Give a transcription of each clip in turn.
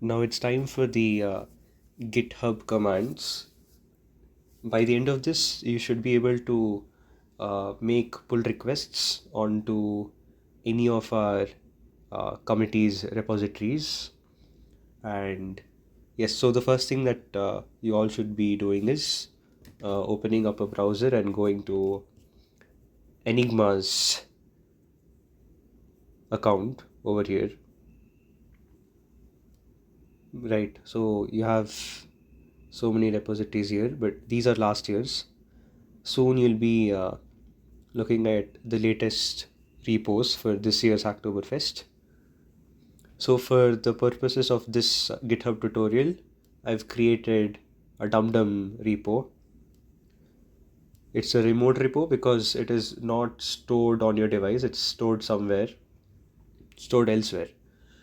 Now it's time for the GitHub commands. By the end of this, you should be able to make pull requests onto any of our committees repositories. And yes, so the first thing that you all should be doing is opening up a browser and going to Enigma's account over here. Right, so you have so many repositories here, but these are last year's. Soon you'll be looking at the latest repos for this year's Hacktoberfest. So for the purposes of this GitHub tutorial, I've created a DumDum repo. It's a remote repo because it is not stored on your device, it's stored somewhere, stored elsewhere.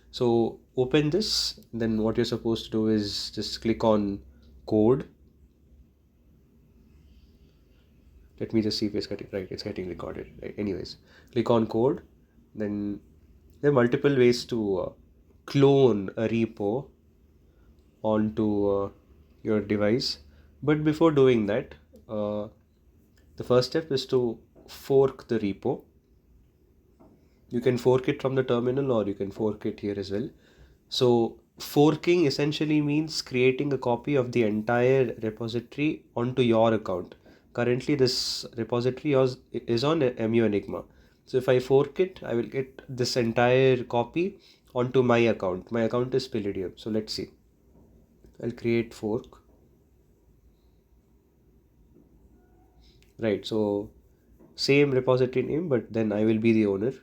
So open this, then what you're supposed to do is just click on code. Let me just see if it's getting right. It's getting recorded. Right. Anyways, click on code. Then there are multiple ways to clone a repo onto your device. But before doing that, the first step is to fork the repo. You can fork it from the terminal or you can fork it here as well. So forking essentially means creating a copy of the entire repository onto your account. Currently this repository is on MU Enigma. So if I fork it, I will get this entire copy onto my account. My account is Palladium. So let's see. I'll create fork. Right, so same repository name, but then I will be the owner.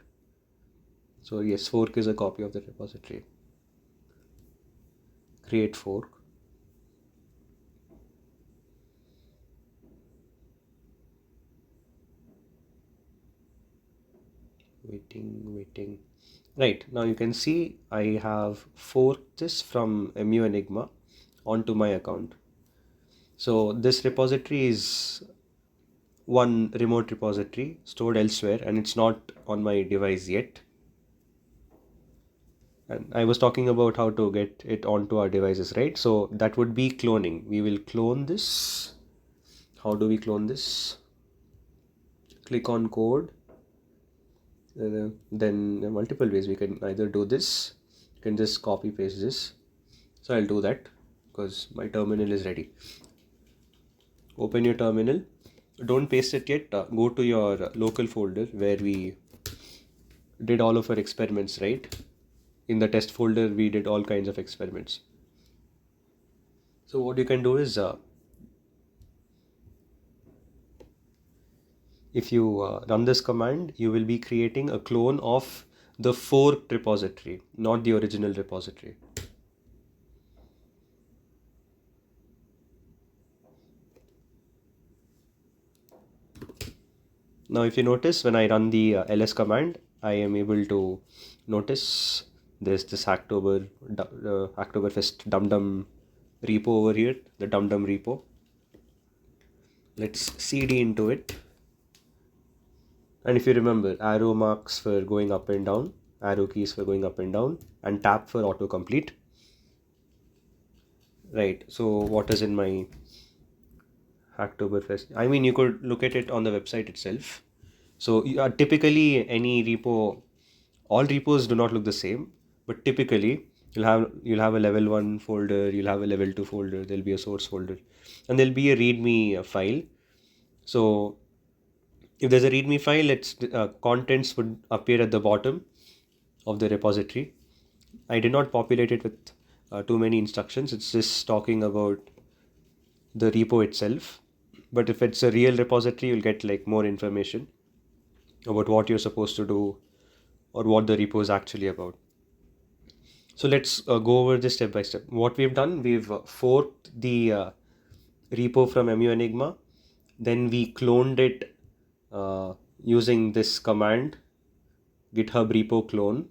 So yes, fork is a copy of the repository. Create fork. Waiting. Right, now you can see I have forked this from MU Enigma onto my account. So this repository is one remote repository stored elsewhere and it's not on my device yet. And I was talking about how to get it onto our devices, right? So that would be cloning. We will clone this. How do we clone this? Click on code. Then there are multiple ways. We can either do this. You can just copy paste this. So I'll do that because my terminal is ready. Open your terminal. Don't paste it yet. Go to your local folder where we did all of our experiments, right? In the test folder, we did all kinds of experiments. So what you can do is, if you run this command, you will be creating a clone of the forked repository, not the original repository. Now if you notice, when I run the ls command, I am able to notice there's this Hacktoberfest DumDum repo over here, the DumDum repo. Let's cd into it. And if you remember, arrow marks for going up and down, arrow keys for going up and down, and tab for autocomplete. Right, so what is in my Hacktoberfest? I mean, you could look at it on the website itself. So typically any repo, all repos do not look the same, but typically you'll have a level 1 folder, you'll have a level 2 folder, there'll be a source folder, and there'll be a readme file. So if there's a readme file, its contents would appear at the bottom of the repository. I did not populate it with too many instructions. It's just talking about the repo itself. But if it's a real repository, you'll get like more information about what you're supposed to do or what the repo is actually about. So let's go over this step by step. What we've done, we've forked the repo from MU Enigma. Then we cloned it using this command, GitHub repo clone.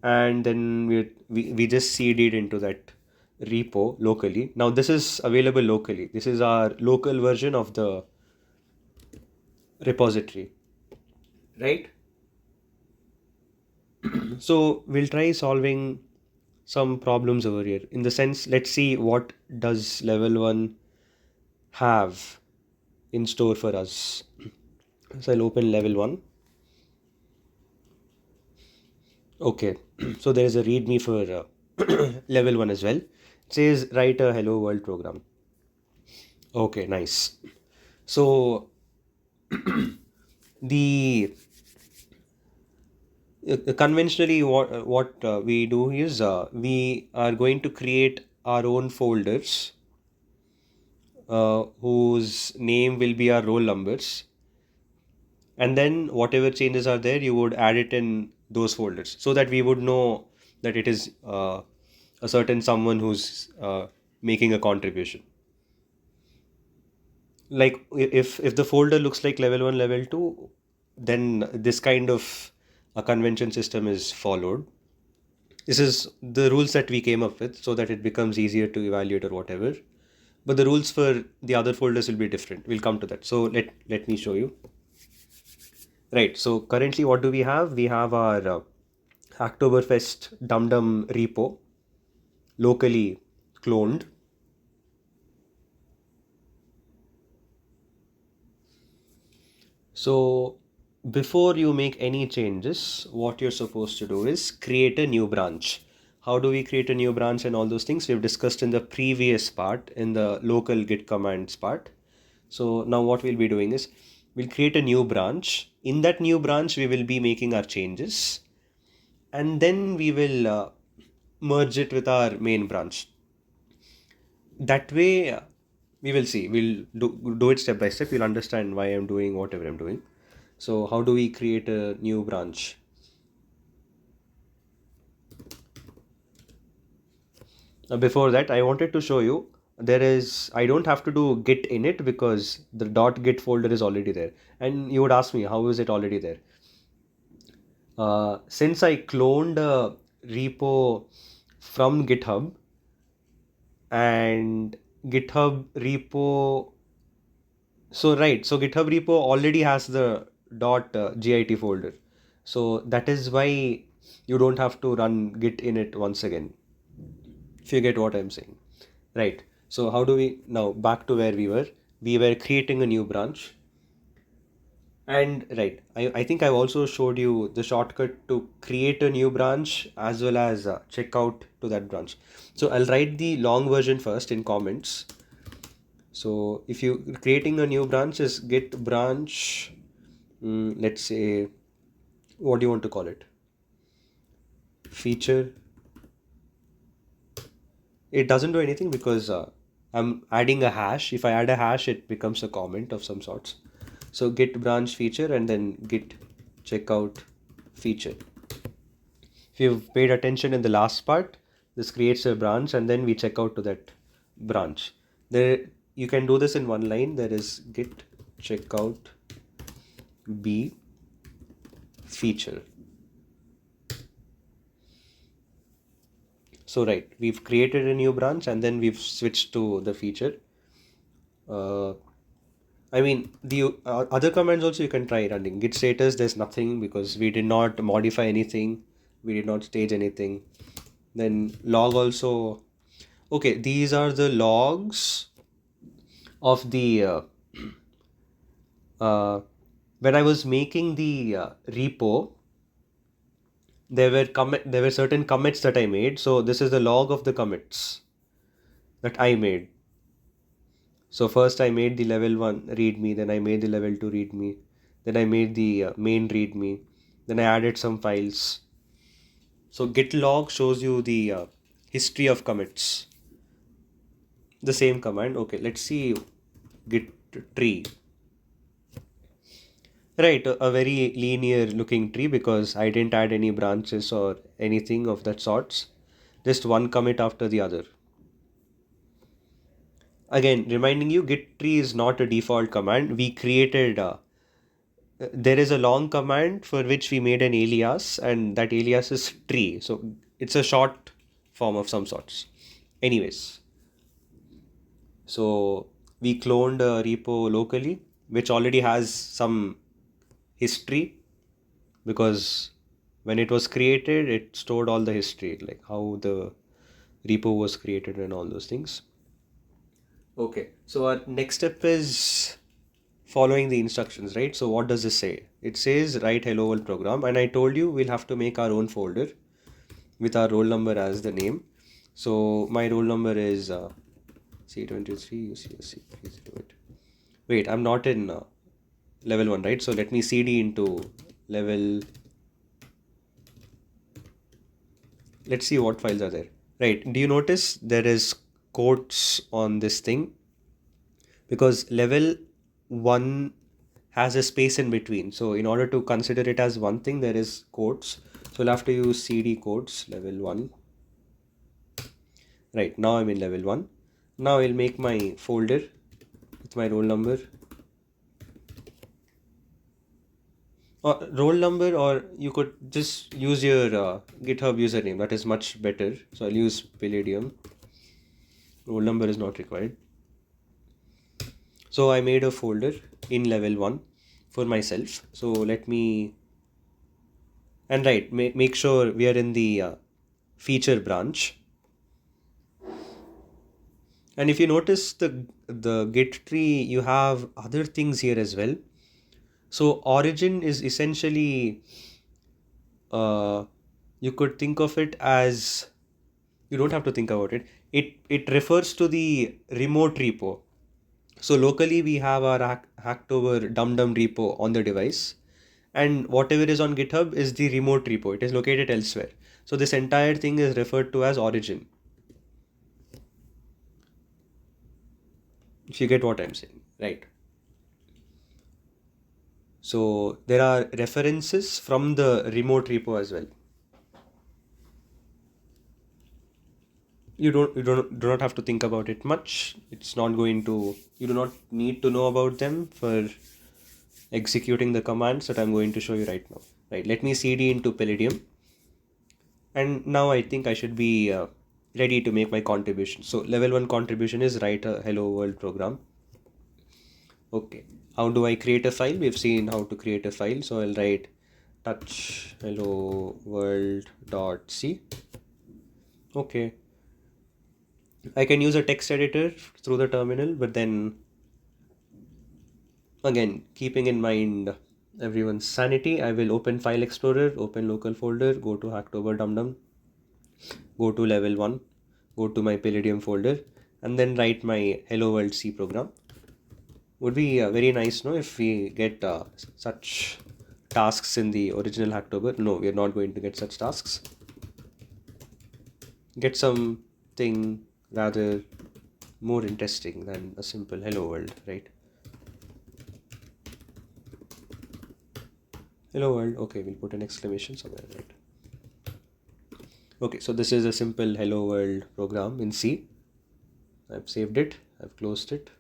And then we just cd'd into that repo locally. Now this is available locally. This is our local version of the repository, right? So we'll try solving some problems over here. In the sense, let's see what does level 1 have in store for us. So I'll open level 1. Okay, so there is a readme for level 1 as well. It says write a hello world program. Okay, nice. So the conventionally what we do is we are going to create our own folders whose name will be our roll numbers, and then whatever changes are there you would add it in those folders so that we would know that it is a certain someone who's making a contribution. Like if the folder looks like level 1 level 2, then this kind of a convention system is followed. This is the rules that we came up with so that it becomes easier to evaluate or whatever. But the rules for the other folders will be different. We'll come to that. So let me show you. Right. So currently, what do we have? We have our Hacktoberfest Dum Dum repo locally cloned. So before you make any changes, what you're supposed to do is create a new branch. How do we create a new branch and all those things we've discussed in the previous part, in the local git commands part. So now what we'll be doing is we'll create a new branch. In that new branch, we will be making our changes, and then we will merge it with our main branch. That way, we will see. We'll do it step by step. You'll understand why I'm doing whatever I'm doing. So how do we create a new branch? Before that, I wanted to show you I don't have to do git init because the .git folder is already there. And you would ask me, how is it already there? Since I cloned a repo from GitHub, and GitHub repo, so GitHub repo already has the .git folder. So that is why you don't have to run git init once again, if you get what I'm saying. Right. So how do we now back to where we were? We were creating a new branch. And right, I think I've also showed you the shortcut to create a new branch as well as check out to that branch. So I'll write the long version first in comments. So if you creating a new branch is git branch, let's say, what do you want to call it? Feature. It doesn't do anything because I'm adding a hash. If I add a hash, it becomes a comment of some sorts. So git branch feature and then git checkout feature. If you've paid attention in the last part, this creates a branch and then we check out to that branch. There, you can do this in one line. There is git checkout b feature. So right, we've created a new branch and then we've switched to the feature. I mean, the other commands also you can try running. Git status, there's nothing because we did not modify anything. We did not stage anything. Then log also. Okay, these are the logs of the when I was making the repo, there were certain commits that I made. So this is the log of the commits that I made. So first I made the level 1 readme, then I made the level 2 readme, then I made the main readme, then I added some files. So git log shows you the history of commits. The same command. Okay, let's see git tree. Right, a very linear looking tree because I didn't add any branches or anything of that sorts. Just one commit after the other. Again, reminding you, git tree is not a default command. We created there is a long command for which we made an alias, and that alias is tree. So it's a short form of some sorts. Anyways, so we cloned a repo locally, which already has some history because when it was created, it stored all the history, like how the repo was created and all those things. Okay, so our next step is following the instructions, right? So what does this say? It says write hello world program, and I told you we'll have to make our own folder with our roll number as the name. So my roll number is C23 UCSC. Please do it. Wait, I'm not in level 1, right? So let me cd into level. Let's see what files are there. Right, do you notice there is quotes on this thing? Because level 1 has a space in between. So in order to consider it as one thing, there is quotes. So we'll have to use cd quotes level 1. Right, now I'm in level 1. Now I'll make my folder with my roll number. Roll number, or you could just use your GitHub username. That is much better. So I'll use Palladium. Roll number is not required. So I made a folder in level 1 for myself. So let me, and right, make sure we are in the feature branch. And if you notice the Git tree, you have other things here as well. So origin is essentially, you could think of it as, you don't have to think about it. It refers to the remote repo. So locally we have our Hacktober dum dum repo on the device, and whatever is on GitHub is the remote repo. It is located elsewhere. So this entire thing is referred to as origin. If you get what I'm saying, right? So there are references from the remote repo as well. You do not have to think about it much. It's not going to, you do not need to know about them for executing the commands that I'm going to show you right now. Right, let me cd into Palladium, and now I think I should be ready to make my contribution. So level 1 contribution is write a hello world program. Okay, how do I create a file? We've seen how to create a file. So I'll write touch hello world.c. Okay, I can use a text editor through the terminal, but then again, keeping in mind everyone's sanity, I will open File Explorer, open local folder, go to Hacktober Dum, go to level 1, go to my Palladium folder, and then write my Hello World C program. Would be very nice, no, if we get such tasks in the original Hacktober. No, we are not going to get such tasks. Get something rather more interesting than a simple hello world, right? Hello world. Okay, we'll put an exclamation somewhere, right? Okay, so this is a simple hello world program in C. I've saved it. I've closed it.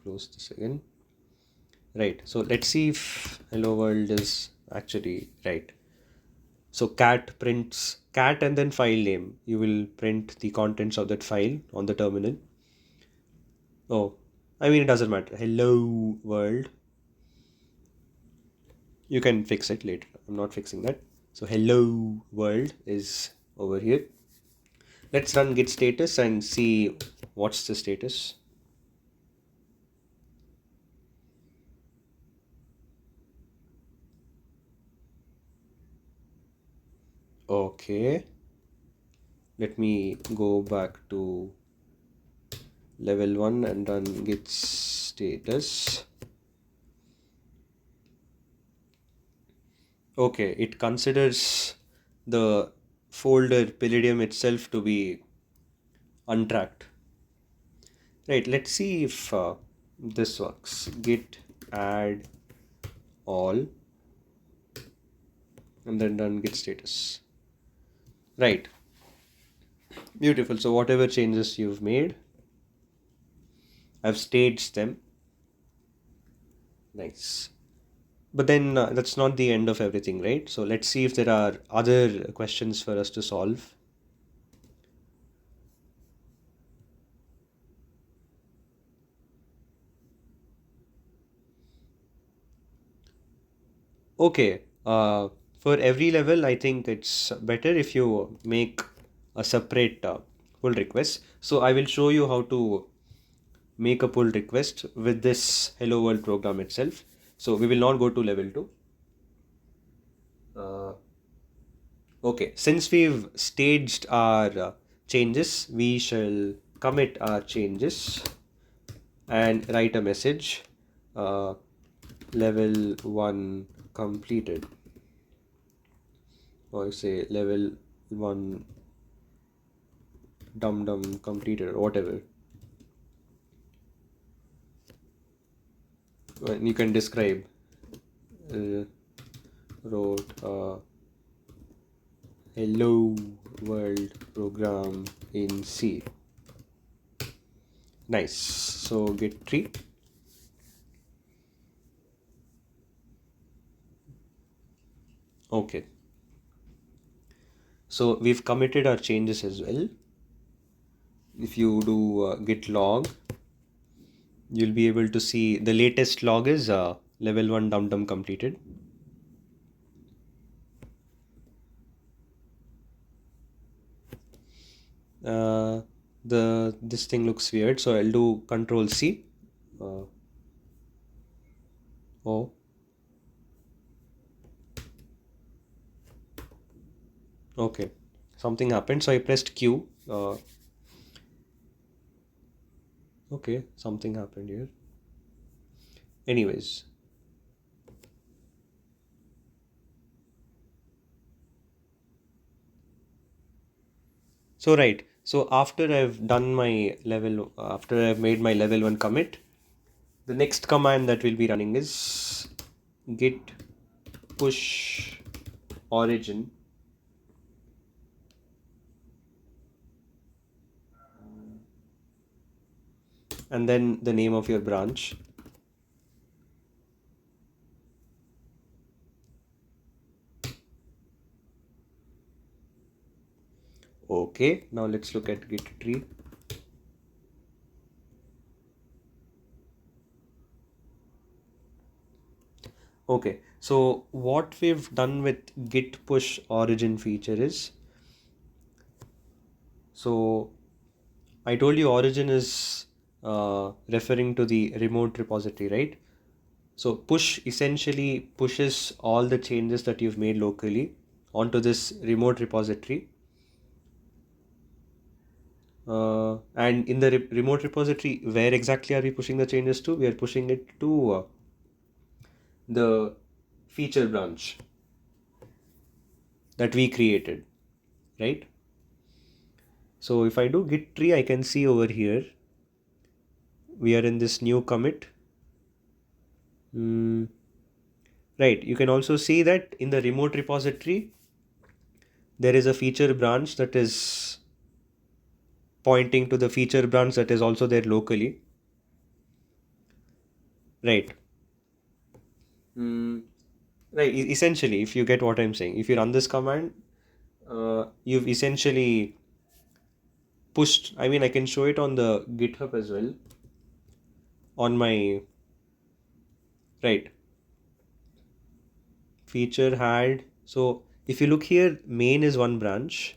Close this again. Right, so let's see if hello world is actually right. So cat prints cat and then file name. You will print the contents of that file on the terminal. Oh, I mean, it doesn't matter. Hello world. You can fix it later. I'm not fixing that. So hello world is over here. Let's run git status and see what's the status. Okay. Let me go back to level 1 and run git status. Okay, it considers the folder Palladium itself to be untracked. Right, let's see if this works. Git add all and then run git status. Right, beautiful. So whatever changes you've made, I've staged them. Nice. But then that's not the end of everything, right? So let's see if there are other questions for us to solve. Okay, For every level, I think it's better if you make a separate pull request. So I will show you how to make a pull request with this hello world program itself. So we will not go to level 2. Okay, since we've staged our changes, we shall commit our changes and write a message, uh, level 1 completed, or say level 1 dum dum completed, or whatever. You can describe, wrote a hello world program in C. Nice. So git tree. Okay. So we've committed our changes as well. If you do git log, you'll be able to see the latest log is level 1 dum dum completed. This thing looks weird, so I'll do Control C. Oh, okay, something happened, so I pressed Q. Okay, something happened here. Anyways, so right, so after I've done my level, after I've made my level 1 commit, the next command that we'll be running is git push origin and then the name of your branch. Okay, now let's look at git tree. Okay, so what we've done with git push origin feature is, so I told you origin is referring to the remote repository, right? So push essentially pushes all the changes that you've made locally onto this remote repository. And in the remote repository, where exactly are we pushing the changes to? We are pushing it to the feature branch that we created, right? So if I do git tree, I can see over here, we are in this new commit. Right, you can also see that in the remote repository, there is a feature branch that is pointing to the feature branch that is also there locally. Right. Right. Essentially, if you get what I'm saying, if you run this command, you've essentially pushed. I mean, I can show it on the GitHub as well. On my right feature had. So if you look here, main is one branch.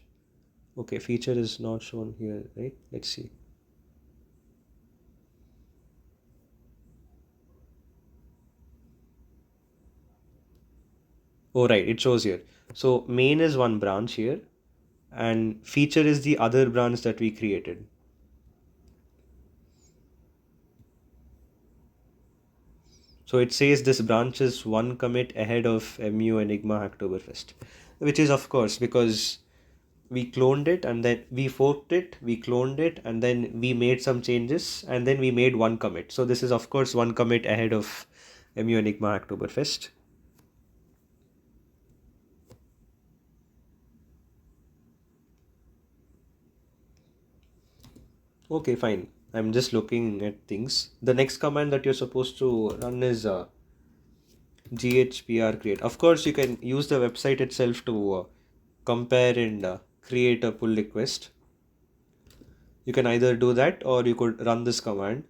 Okay, feature is not shown here, right? Let's see. Oh, right, it shows here. So main is one branch here, and feature is the other branch that we created. So it says this branch is one commit ahead of MU Enigma Hacktoberfest, which is of course because we cloned it and then we forked it, we cloned it, and then we made some changes, and then we made one commit. So this is of course one commit ahead of MU Enigma Hacktoberfest. Okay, fine. I'm just looking at things. The next command that you're supposed to run is GHPR create. Of course, you can use the website itself to compare and create a pull request. You can either do that or you could run this command.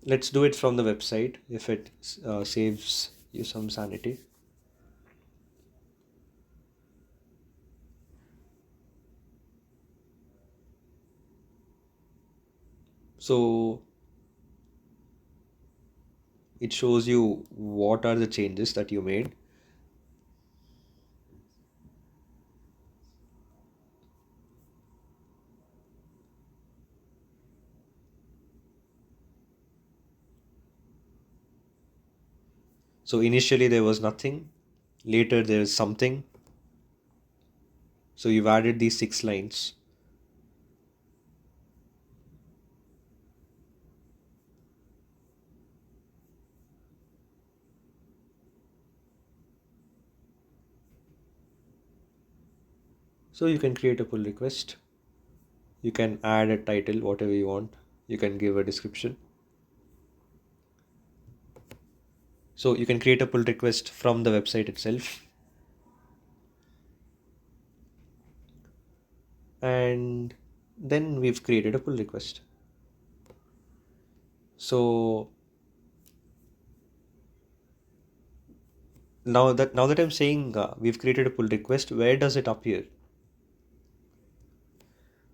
Let's do it from the website if it saves you some sanity. So it shows you what are the changes that you made. So initially there was nothing, later there is something. So you've added these 6 lines. So you can create a pull request. You can add a title, whatever you want. You can give a description. So you can create a pull request from the website itself. And then we've created a pull request. So now that I'm saying we've created a pull request, where does it appear?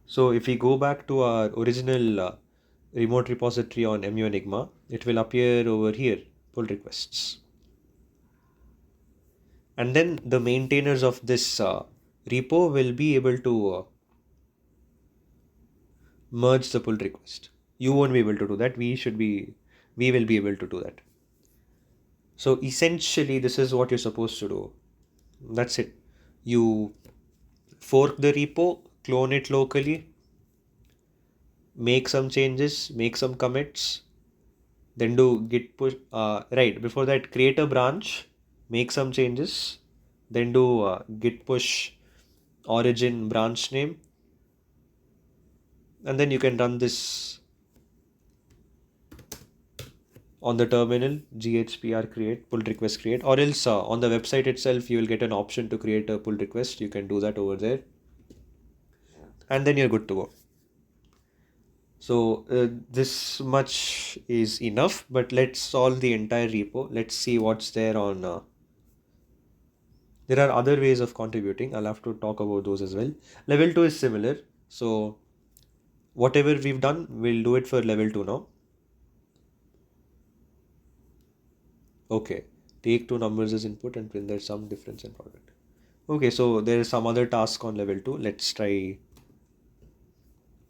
So if we go back to our original remote repository on MU Enigma, it will appear over here, pull requests. And then the maintainers of this repo will be able to merge the pull request. You won't be able to do that. We will be able to do that. So essentially, this is what you're supposed to do. That's it. You fork the repo, clone it locally, make some changes, make some commits, then do git push. Right, before that, create a branch, make some changes, then do git push origin branch name, and then you can run this on the terminal, ghpr create pull request create, or else on the website itself you will get an option to create a pull request. You can do that over there, and then you're good to go. So this much is enough, but let's solve the entire repo. Let's see what's there on. There are other ways of contributing. I'll have to talk about those as well. Level 2 is similar. So whatever we've done, we'll do it for level 2 now. Okay. Take two numbers as input and print there's some difference in product. Okay, so there is some other task on level 2. Let's try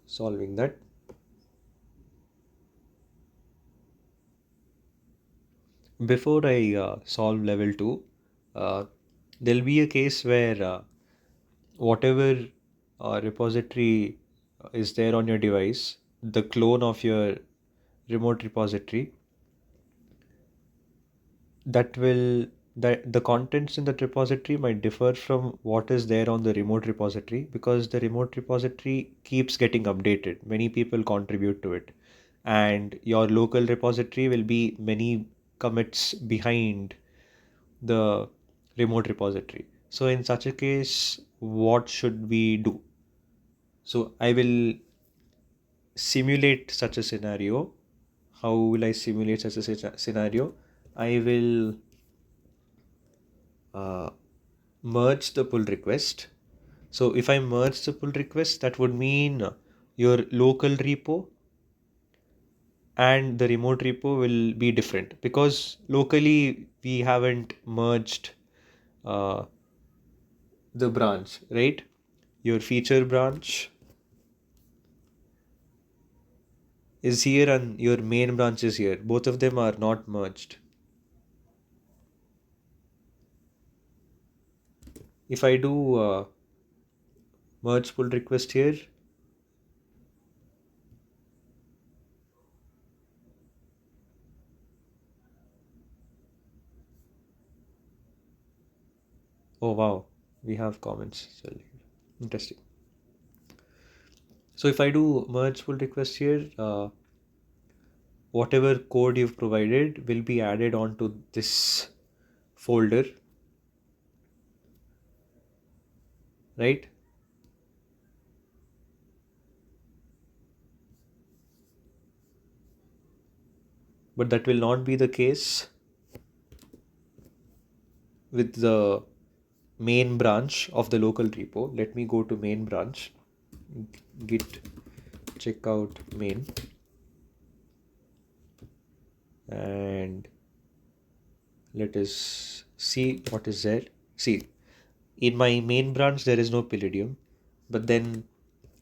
solving that. Before I solve level 2, there'll be a case where whatever repository is there on your device, the clone of your remote repository, that the contents in that repository might differ from what is there on the remote repository, because the remote repository keeps getting updated. Many people contribute to it, and your local repository will be many commits behind the remote repository. So in such a case, what should we do? So I will simulate such a scenario. How will I simulate such a scenario? I will uh, merge the pull request. So if I merge the pull request, that would mean your local repo and the remote repo will be different, because locally we haven't merged uh, the branch, right? Your feature branch is here and your main branch is here. Both of them are not merged. If I do merge pull request here, oh wow, we have comments. So interesting. So if I do merge pull request here, whatever code you've provided will be added onto this folder, right? But that will not be the case with the main branch of the local repo. Let me go to main branch, git checkout main. and let us see what is there. See, in my main branch there is no Palladium, but then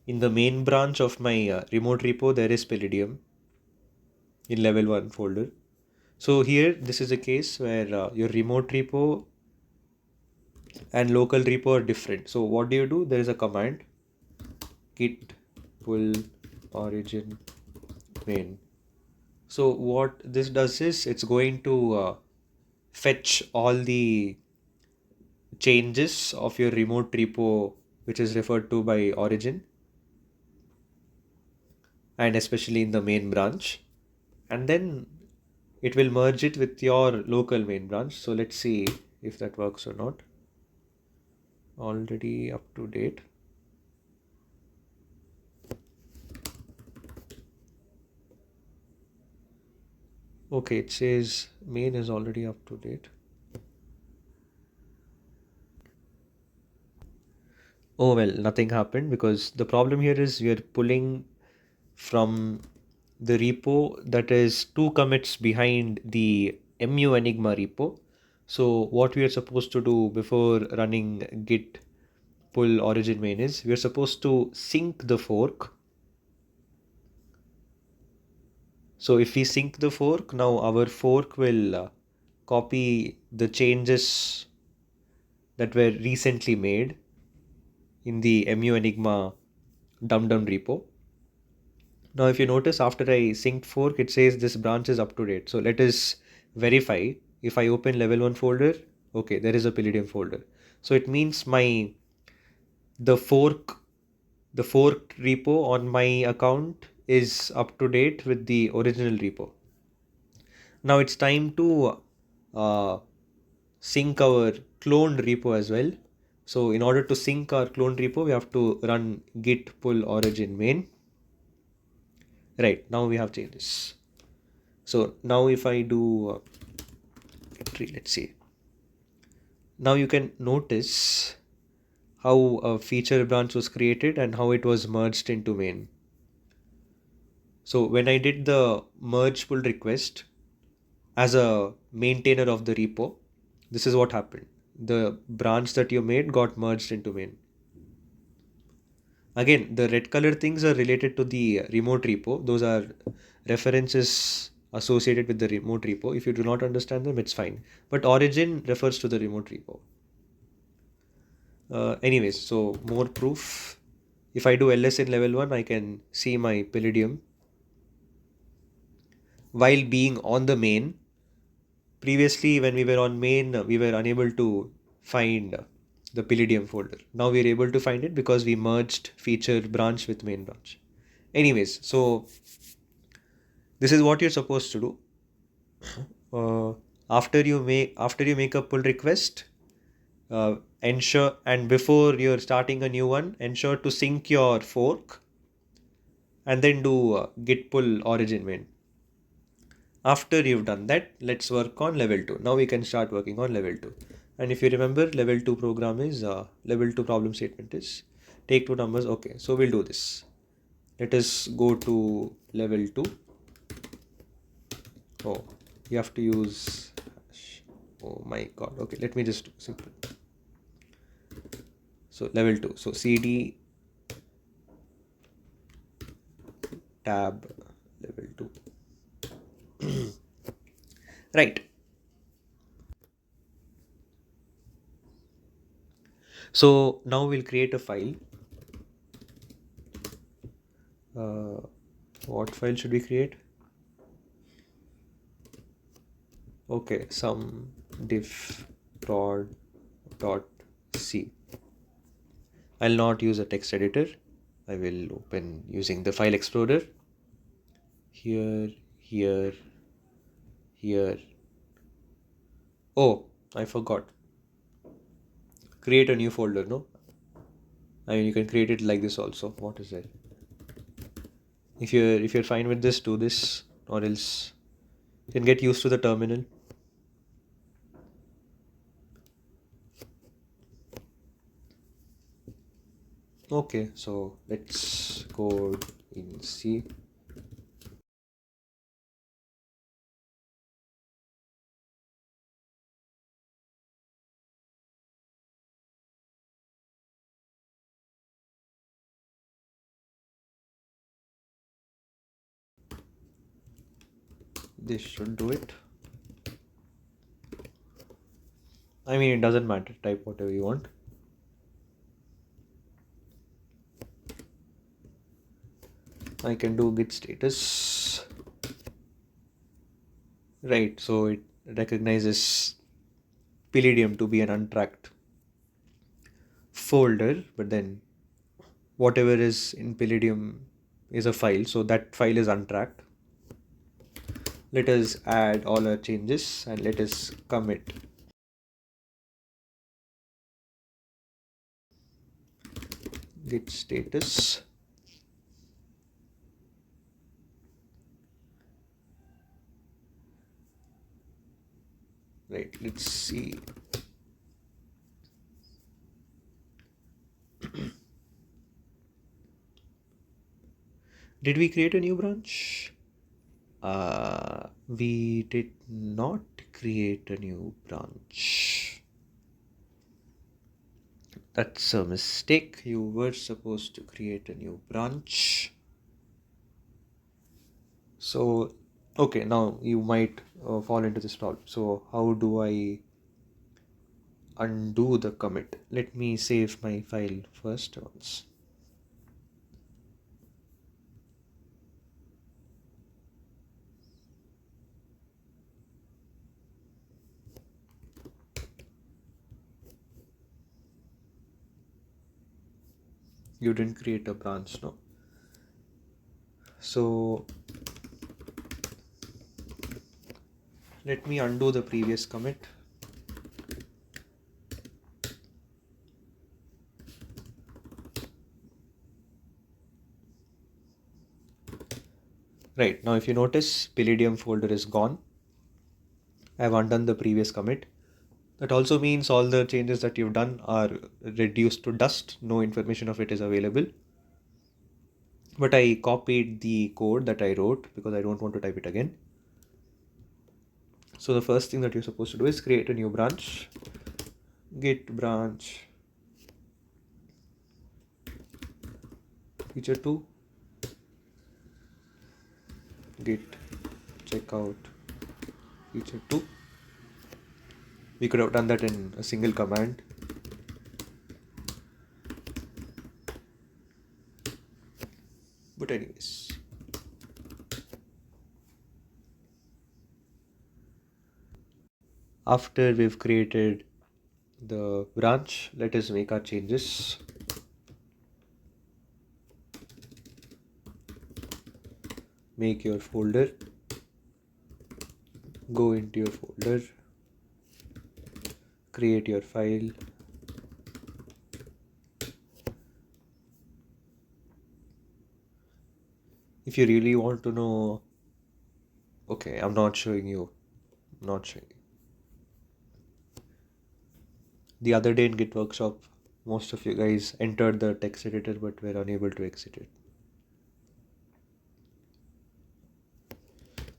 in the main branch of my remote repo there is Palladium in level 1 folder. So here this is a case where your remote repo and local repo are different. So what do? There is a command git pull origin main. So what this does is it's going to fetch all the changes of your remote repo which is referred to by origin and especially in the main branch, and then it will merge it with your local main branch. So let's see if that works or not. Already up to date. Okay, it says main is already up to date. Oh well, nothing happened because the problem here is we are pulling from the repo that is 2 commits behind the mu enigma repo. So what we are supposed to do before running git pull origin main is we are supposed to sync the fork. So if we sync the fork, now our fork will copy the changes that were recently made in the mu enigma dum dum repo. Now, if you notice, after I synced fork, it says this branch is up to date. So let us verify. If I open level 1 folder, okay, there is a Palladium folder. So it means the fork the forked repo on my account is up to date with the original repo. Now it's time to uh, sync our cloned repo as well. So in order to sync our cloned repo, we have to run git pull origin main. Right, now we have changes. So now if I do tree, let's see. Now you can notice how a feature branch was created and how it was merged into main. So when I did the merge pull request as a maintainer of the repo, this is what happened. The branch that you made got merged into main. Again, the red color things are related to the remote repo. Those are references associated with the remote repo. If you do not understand them, it's fine. But origin refers to the remote repo. Anyways, so more proof. If I do ls in level 1, I can see my Palladium while being on the main. Previously, when we were on main, we were unable to find the Palladium folder. Now we are able to find it because we merged feature branch with main branch. Anyways, so this is what you're supposed to do. After you make a pull request, ensure, and before you're starting a new one, ensure to sync your fork and then do git pull origin main. After you've done that, let's work on level 2. Now we can start working on level 2. And if you remember, level 2 program is level 2 problem statement is take two numbers. Okay, so we'll do this. Let us go to level 2. Oh, you have to use oh my god. Okay, let me just do simple. So level 2. So cd tab level 2. Right. So now we'll create a file. What file should we create? Okay, some diff prod dot c. I'll not use a text editor. I will open using the file explorer. Here, here, here. Oh, I forgot. Create a new folder, no? I mean, you can create it like this also. What is it? If you're fine with this, do this, or else you can get used to the terminal. Okay, so let's code in C. This should do it. I mean, it doesn't matter. Type whatever you want. I can do git status. Right, so it recognizes Palladium to be an untracked folder, but then whatever is in Palladium is a file, so that file is untracked. Let us add all our changes and let us commit. Git status. Right, let's see. Did we create a new branch? We did not create a new branch. That's a mistake. You were supposed to create a new branch. So, okay, now you might fall into this problem. So, how do I undo the commit? Let me save my file first once. You didn't create a branch, no? So, let me undo the previous commit. Right, now if you notice, Palladium folder is gone. I have undone the previous commit. That also means all the changes that you've done are reduced to dust. No information of it is available. But I copied the code that I wrote because I don't want to type it again. So the first thing that you're supposed to do is create a new branch. Git branch feature 2. Git checkout feature 2. We could have done that in a single command. But anyways. After we've created the branch, let us make our changes. Make your folder. Go into your folder. Create your file. If you really want to know, okay, I'm not showing you. The other day in Git workshop, most of you guys entered the text editor but were unable to exit it.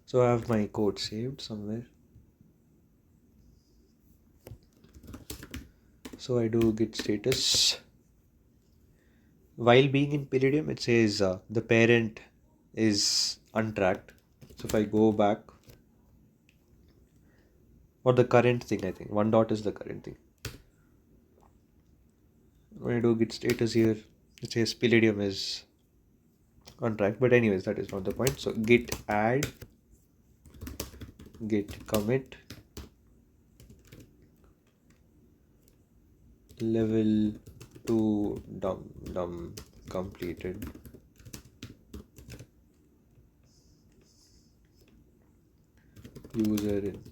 So I have my code saved somewhere. So I do git status. While being in Palladium, it says the parent is untracked. So if I go back, or the current thing, I think one dot is the current thing. When I do git status here, it says Palladium is untracked. But anyways, that is not the point. So git add, git commit, level 2 dum completed. User input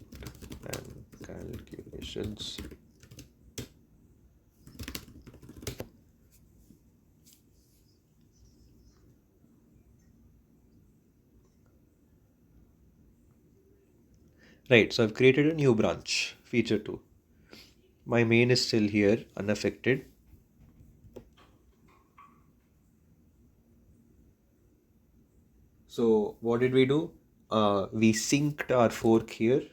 and calculations. Right, so I've created a new branch, feature 2. My main is still here, unaffected. So what did we do? We synced our fork here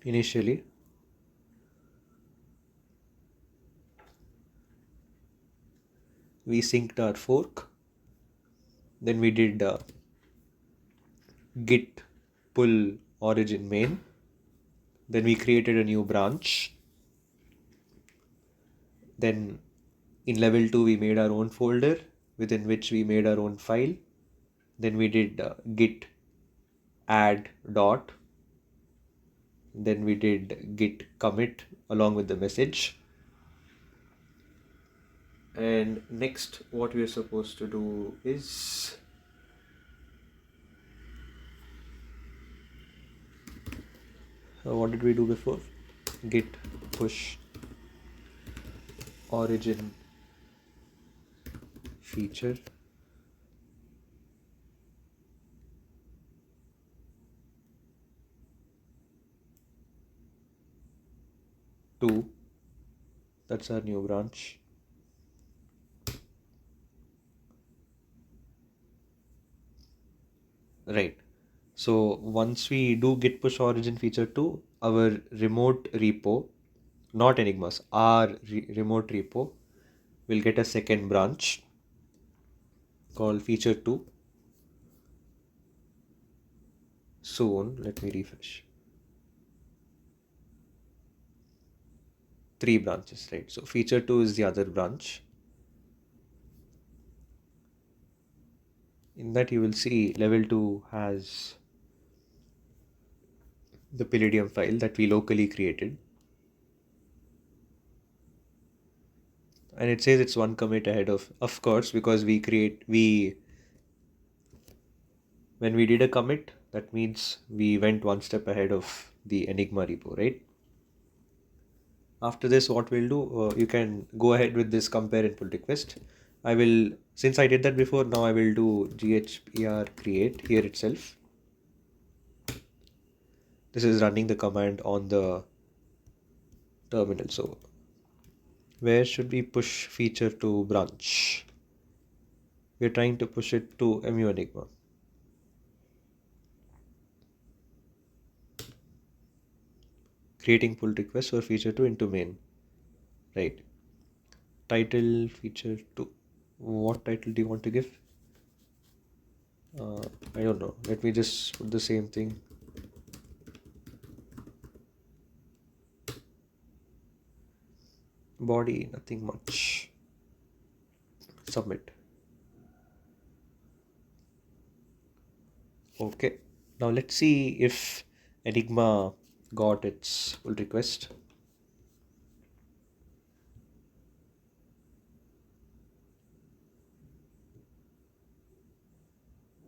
initially. We synced our fork. Then we did git pull origin main. Then we created a new branch. Then in level 2, we made our own folder within which we made our own file. Then we did git add dot. Then we did git commit along with the message. And next, what we are supposed to do is what did we do before? Git push origin feature to, that's our new branch. Right. So once we do git push origin feature to our remote repo, not Enigma's, our remote repo will get a second branch called feature 2. Soon, let me refresh. 3 branches, right? So feature 2 is the other branch. In that you will see level 2 has the Palladium file that we locally created. And it says it's one commit ahead of course, because when we did a commit, that means we went one step ahead of the Enigma repo, right? After this, what we'll do, you can go ahead with this compare and pull request. Since I did that before, now I will do ghpr create here itself. This is running the command on the terminal. So where should we push feature to branch? We're trying to push it to mu Enigma. Creating pull request for feature 2 into main. Right. Title feature 2. What title do you want to give? I don't know. Let me just put the same thing. Body, nothing much. Submit. Okay. Now let's see if Enigma got its pull request.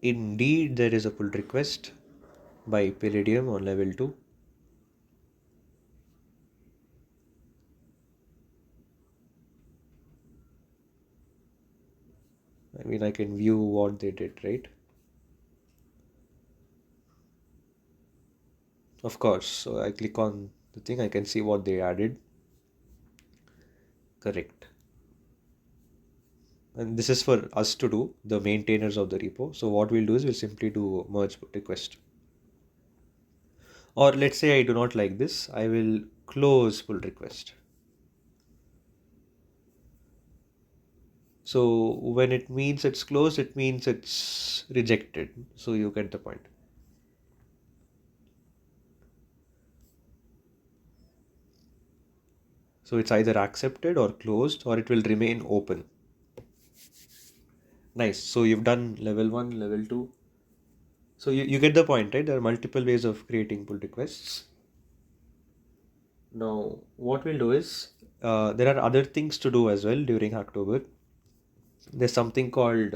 Indeed, there is a pull request by Palladium on level 2. I mean, I can view what they did, right? Of course. So I click on the thing, I can see what they added. Correct. And this is for us to do, the maintainers of the repo. So what we'll do is we'll simply do merge request. Or let's say I do not like this, I will close pull request. So when it means it's closed, it means it's rejected. So you get the point. So it's either accepted or closed, or it will remain open. Nice. So you've done level 1, level 2. So you get the point, right? There are multiple ways of creating pull requests. Now, what we'll do is, there are other things to do as well during Hacktober. There's something called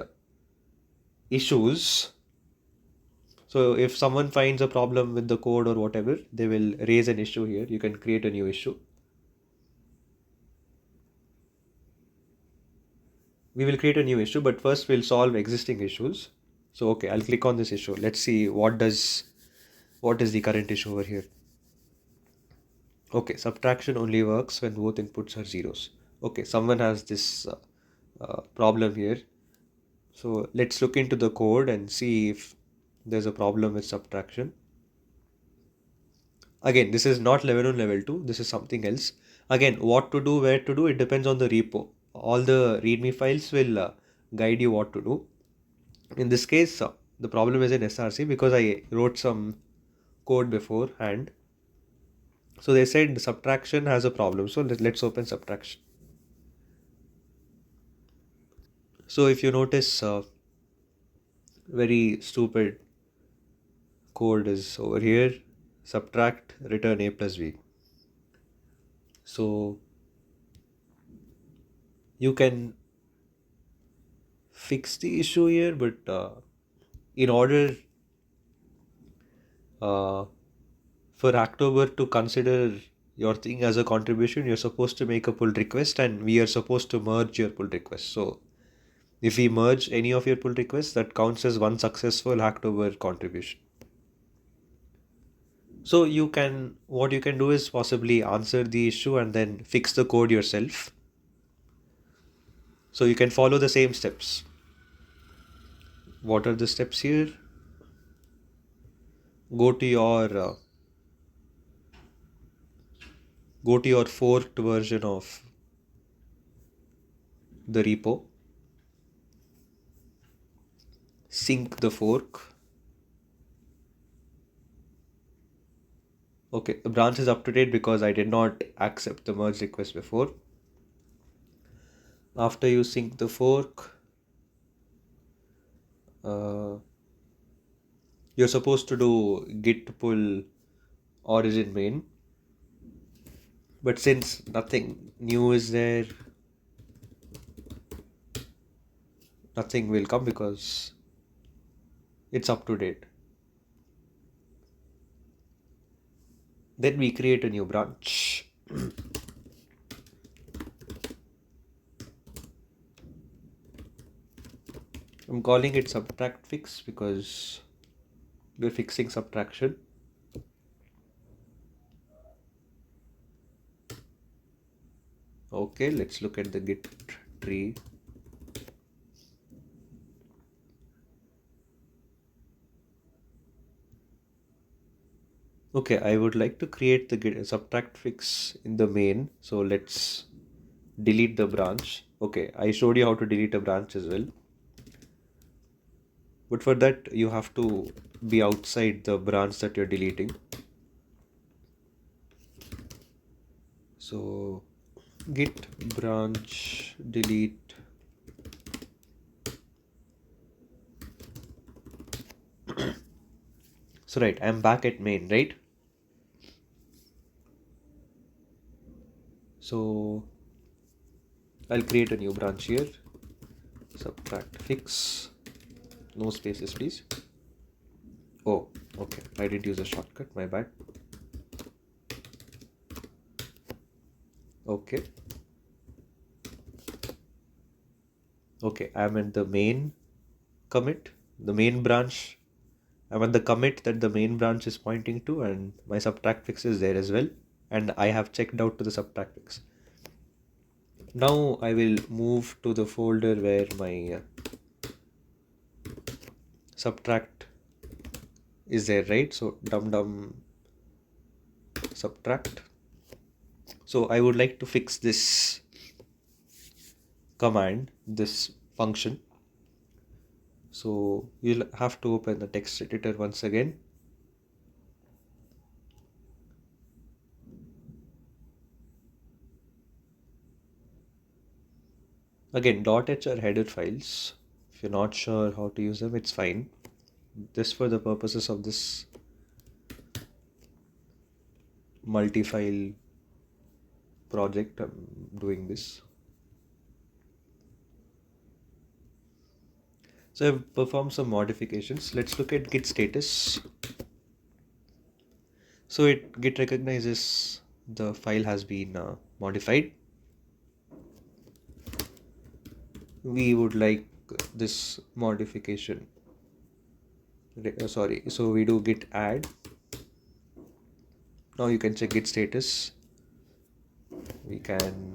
issues. So if someone finds a problem with the code or whatever, they will raise an issue here. You can create a new issue. We will create a new issue, but first we'll solve existing issues. So okay, I'll click on this issue. Let's see what is the current issue over here. Okay, subtraction only works when both inputs are zeros. Okay, someone has this problem here. So let's look into the code and see if there's a problem with subtraction. Again, this is not level 1, level 2. This is something else. Again, what to do, where to do, it depends on the repo. All the README files will guide you what to do. In this case, the problem is in SRC because I wrote some code beforehand. So they said subtraction has a problem. So let's open subtraction. So if you notice, very stupid code is over here. Subtract, return a plus b. So you can fix the issue here, but in order for Hacktober to consider your thing as a contribution, you're supposed to make a pull request and we are supposed to merge your pull request. So if we merge any of your pull requests, that counts as one successful Hacktober contribution. So what you can do is possibly answer the issue and then fix the code yourself. So you can follow the same steps. What are the steps here? Go to your forked version of the repo. Sync the fork. Okay, the branch is up to date because I did not accept the merge request before. After you sync the fork, you're supposed to do git pull origin main. But since nothing new is there, nothing will come because it's up to date. Then we create a new branch. I'm calling it subtract fix because we're fixing subtraction. Okay, let's look at the git tree. Okay, I would like to create the subtract fix in the main. So let's delete the branch. Okay, I showed you how to delete a branch as well. But for that, you have to be outside the branch that you're deleting. So git branch delete. So right, I'm back at main, right? So I'll create a new branch here. Subtract fix. No spaces, please. Oh, okay. I didn't use a shortcut. My bad. Okay. Okay, I'm in the main commit, the main branch. I'm at the commit that the main branch is pointing to, and my subtract fix is there as well. And I have checked out to the subtract fix. Now I will move to the folder where my subtract is there, right? So dum subtract. So I would like to fix this command, this function. So you'll have to open the text editor once again. Again, .h are header files. If you're not sure how to use them, it's fine. This for the purposes of this multi-file project, I'm doing this. So I've performed some modifications. Let's look at git status. So git recognizes the file has been modified. We would like this modification. Sorry, so we do git add. Now you can check git status. We can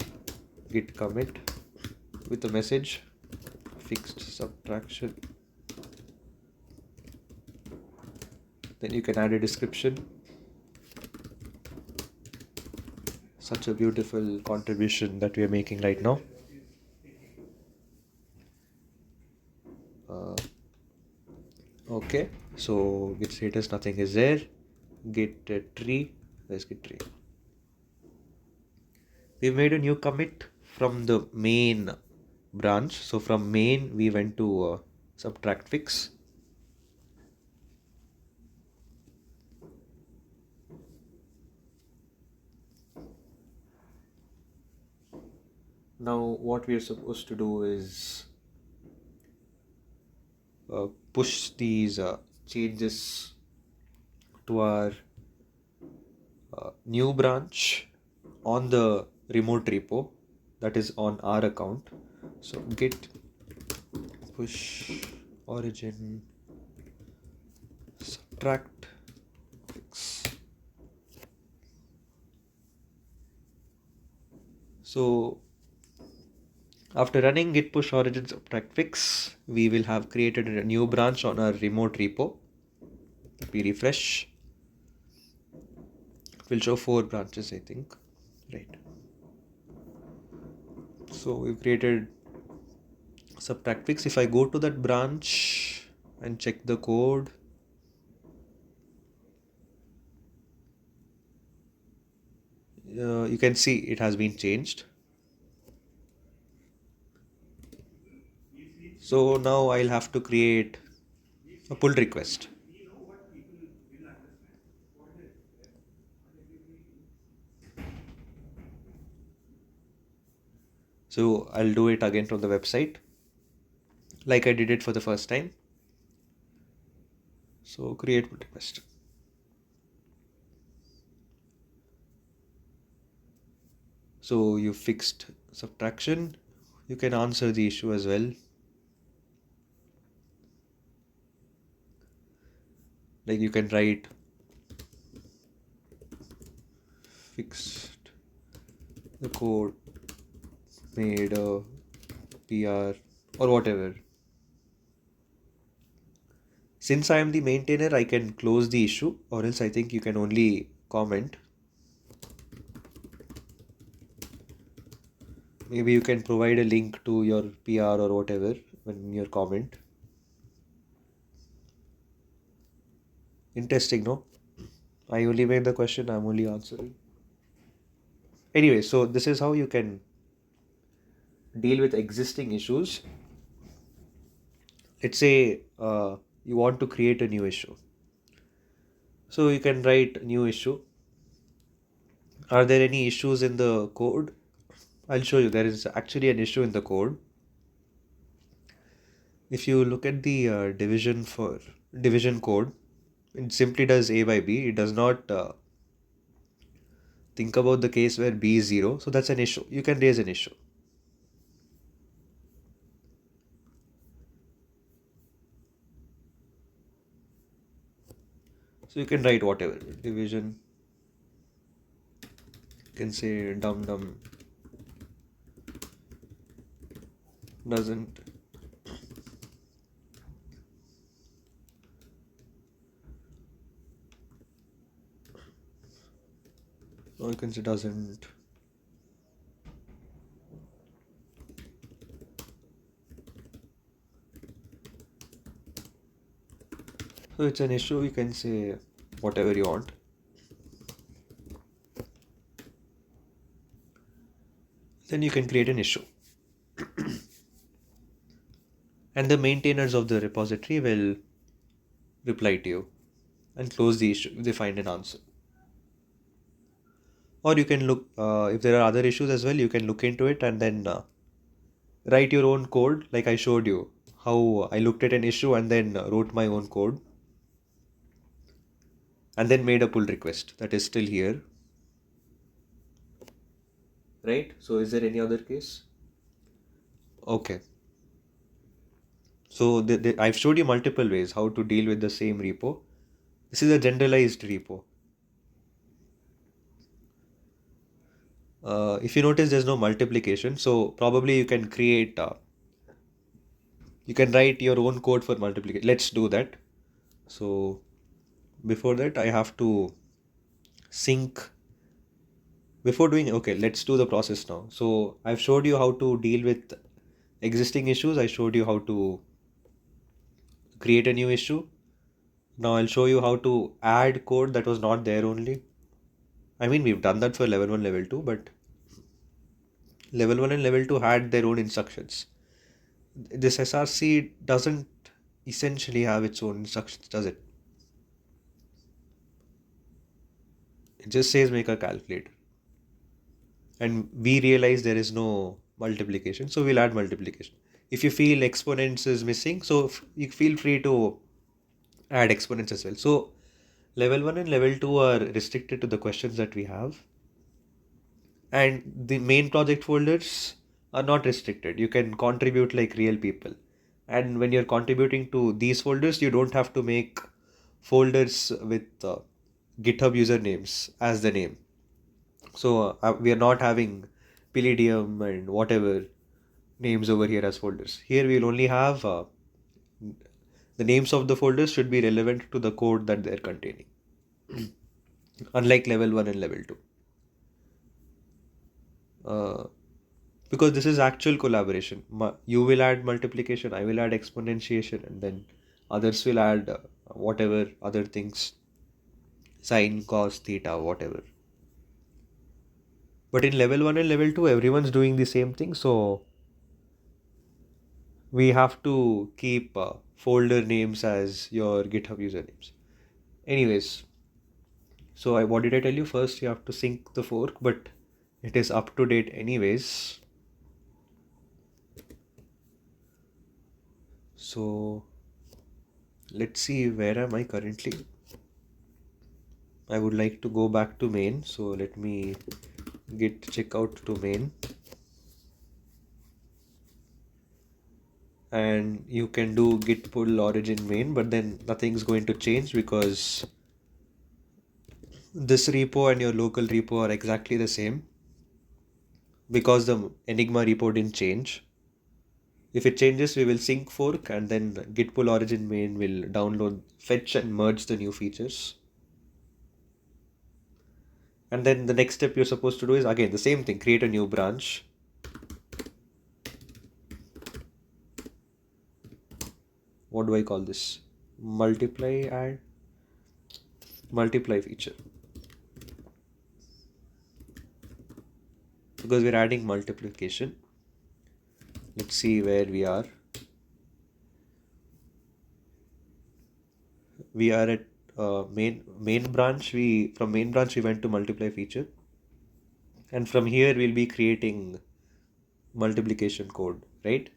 git commit with a message, fixed subtraction. Then you can add a description. Such a beautiful contribution that we are making right now. Okay, so git status nothing is there. Git tree, where's git tree? We made a new commit from the main branch. So from main we went to subtract fix. Now what we are supposed to do is push these changes to our new branch on the remote repo that is on our account. So git push origin subtract fix. So after running git push origin subtract fix, we will have created a new branch on our remote repo. We refresh. It will show 4 branches, I think. Right. So we've created subtract fix. If I go to that branch and check the code, you can see it has been changed. So now I'll have to create a pull request. So I'll do it again from the website like I did it for the first time. So create pull request. So you fixed subtraction. You can answer the issue as well. Like you can write fixed the code, made a PR or whatever. Since I am the maintainer, I can close the issue, or else I think you can only comment. Maybe you can provide a link to your PR or whatever in your comment. Interesting, no? I only made the question, I'm only answering. Anyway, so this is how you can deal with existing issues. Let's say you want to create a new issue. So you can write new issue. Are there any issues in the code? I'll show you. There is actually an issue in the code. If you look at the division code, it simply does A by B. It does not think about the case where B is 0. So that's an issue. You can raise an issue. So you can write whatever. Division. You can say dum dum doesn't or you can say doesn't so it's an issue. You can say whatever you want. Then you can create an issue. And the maintainers of the repository will reply to you and close the issue if they find an answer. Or you can look, if there are other issues as well, you can look into it and then write your own code, like I showed you how I looked at an issue and then wrote my own code and then made a pull request that is still here. Right? So is there any other case? Okay. So I've showed you multiple ways how to deal with the same repo. This is a generalized repo. If you notice, there's no multiplication. So probably you can create, you can write your own code for multiplication. Let's do that. So before that, I have to sync. Before doing, okay, let's do the process now. So I've showed you how to deal with existing issues. I showed you how to create a new issue. Now I'll show you how to add code that was not there only. I mean, we've done that for level 1, level 2, but level 1 and level 2 had their own instructions. This SRC doesn't essentially have its own instructions, does it? It just says make a calculator. And we realize there is no multiplication, so we'll add multiplication. If you feel exponents is missing, so you feel free to add exponents as well. So level 1 and level 2 are restricted to the questions that we have. And the main project folders are not restricted. You can contribute like real people. And when you're contributing to these folders, you don't have to make folders with GitHub usernames as the name. So we are not having Palladium and whatever names over here as folders. Here we'll only have the names of the folders should be relevant to the code that they're containing. Unlike level 1 and level 2. Because this is actual collaboration. You will add multiplication, I will add exponentiation, and then others will add whatever other things, sine, cos, theta, whatever. But in level 1 and level 2, everyone's doing the same thing, so we have to keep folder names as your GitHub usernames. Anyways, so what did I tell you? First, you have to sync the fork, but it is up to date anyways. So let's see, where am I currently? I would like to go back to main, so let me git checkout to main, and you can do git pull origin main, but then nothing's going to change because this repo and your local repo are exactly the same because the Enigma repo didn't change. If it changes, we will sync fork, and then git pull origin main will download, fetch and merge the new features. And then the next step you're supposed to do is again the same thing, create a new branch. What do I call this? Multiply feature. Because we're adding multiplication. Let's see where we are. We are at main branch. From main branch we went to multiply feature, and from here we'll be creating multiplication code, right?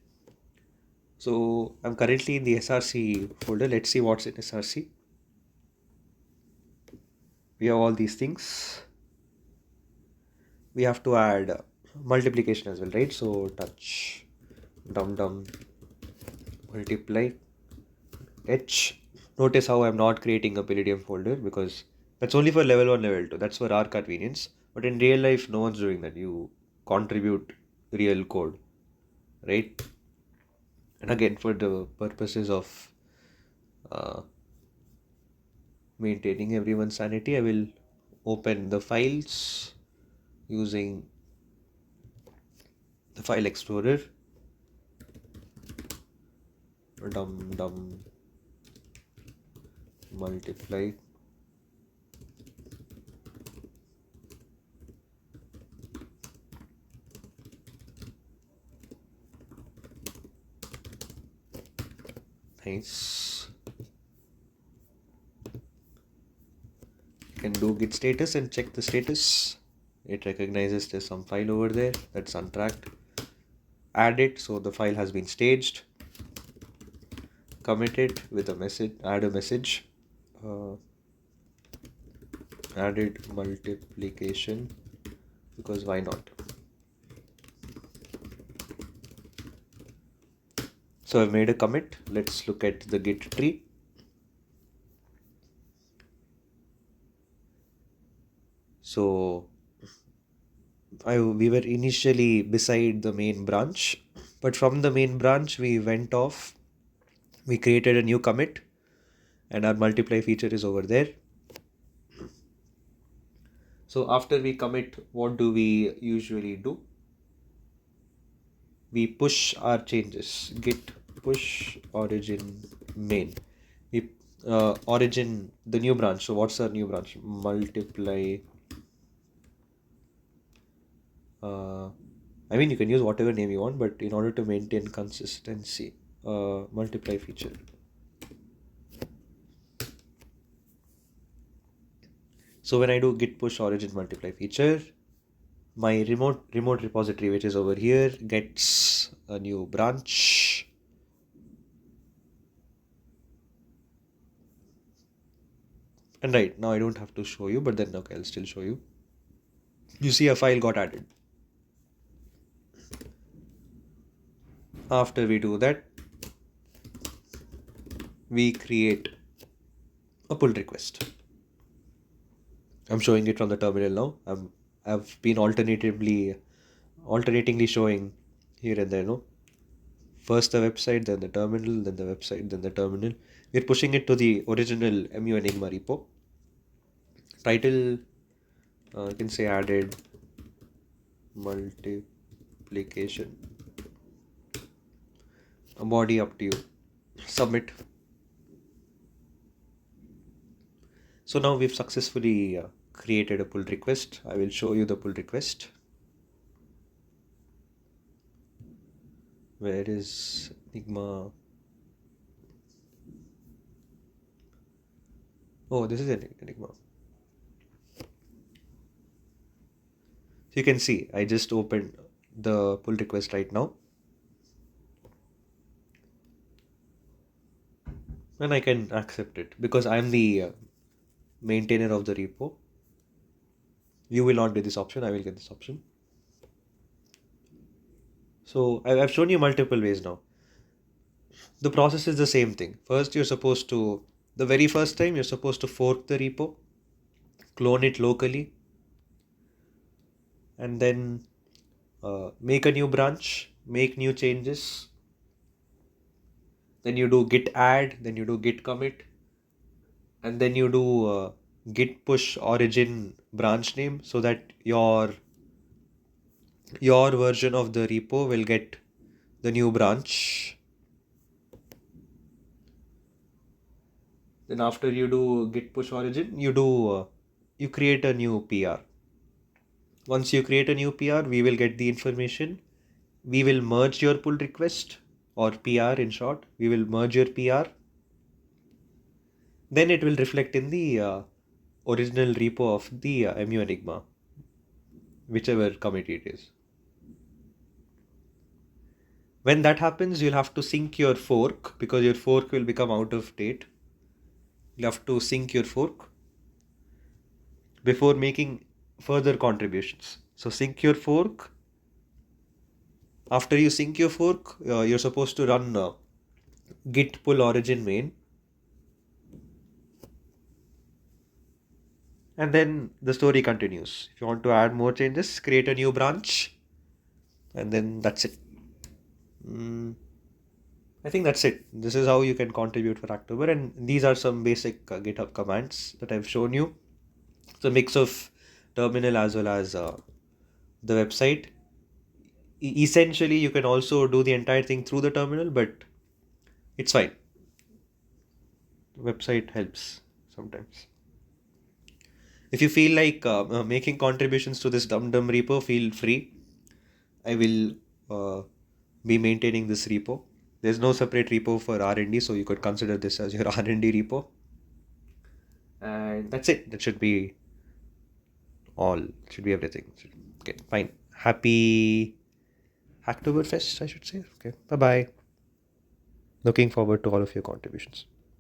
So I'm currently in the SRC folder. Let's see what's in SRC. We have all these things. We have to add multiplication as well, right? So touch dum multiply h. Notice how I'm not creating a Palladium folder because that's only for level 1, level 2. That's for our convenience. But in real life, no one's doing that. You contribute real code, right? And again, for the purposes of maintaining everyone's sanity, I will open the files using the file explorer. Dum multiply nice. You can do git status and check the status. It recognizes there's some file over there that's untracked. Add it, so the file has been staged. Commit it with a message, add a message. Added multiplication because why not? So I've made a commit. Let's look at the git tree. So we were initially beside the main branch, but from the main branch we went off. We created a new commit, and our multiply feature is over there. So after we commit, what do we usually do? We push our changes. Git push origin main. origin, the new branch. So what's our new branch? Multiply. I mean, you can use whatever name you want, but in order to maintain consistency, multiply feature. So when I do git push origin multiply feature, my remote repository, which is over here, gets a new branch. And right now I don't have to show you, but then okay, I'll still show you. You see a file got added. After we do that, we create a pull request. I'm showing it from the terminal now. I've been alternatingly showing here and there, no? First the website, then the terminal, then the website, then the terminal. We're pushing it to the original mu enigma repo. Title, you can say added multiplication. A body up to you. Submit. So now we've successfully created a pull request. I will show you the pull request. Where is Enigma? Oh, this is an Enigma. So you can see, I just opened the pull request right now. And I can accept it because I'm the maintainer of the repo. You will not get this option, I will get this option. So I've shown you multiple ways now. The process is the same thing. First, the very first time, you're supposed to fork the repo, clone it locally, and then make a new branch, make new changes. Then you do git add, then you do git commit, and then you do git push origin branch name so that your version of the repo will get the new branch. Then after you do git push origin, you create a new PR. Once you create a new PR, we will get the information. We will merge your pull request, or PR in short. We will merge your PR. Then it will reflect in the original repo of the mu enigma, whichever committee it is. When that happens, you'll have to sync your fork because your fork will become out of date. You'll have to sync your fork before making further contributions. So sync your fork. After you sync your fork, you're supposed to run git pull origin main. And then the story continues. If you want to add more changes, create a new branch. And then that's it. I think that's it. This is how you can contribute for Hacktober. And these are some basic GitHub commands that I've shown you. It's a mix of terminal as well as the website. Essentially, you can also do the entire thing through the terminal, but it's fine. The website helps sometimes. If you feel like making contributions to this dum repo, feel free. I will be maintaining this repo. There's no separate repo for R&D, so you could consider this as your R&D repo. And that's it. That should be all. Should be everything. Okay, fine. Happy Hacktoberfest, I should say. Okay, bye-bye. Looking forward to all of your contributions.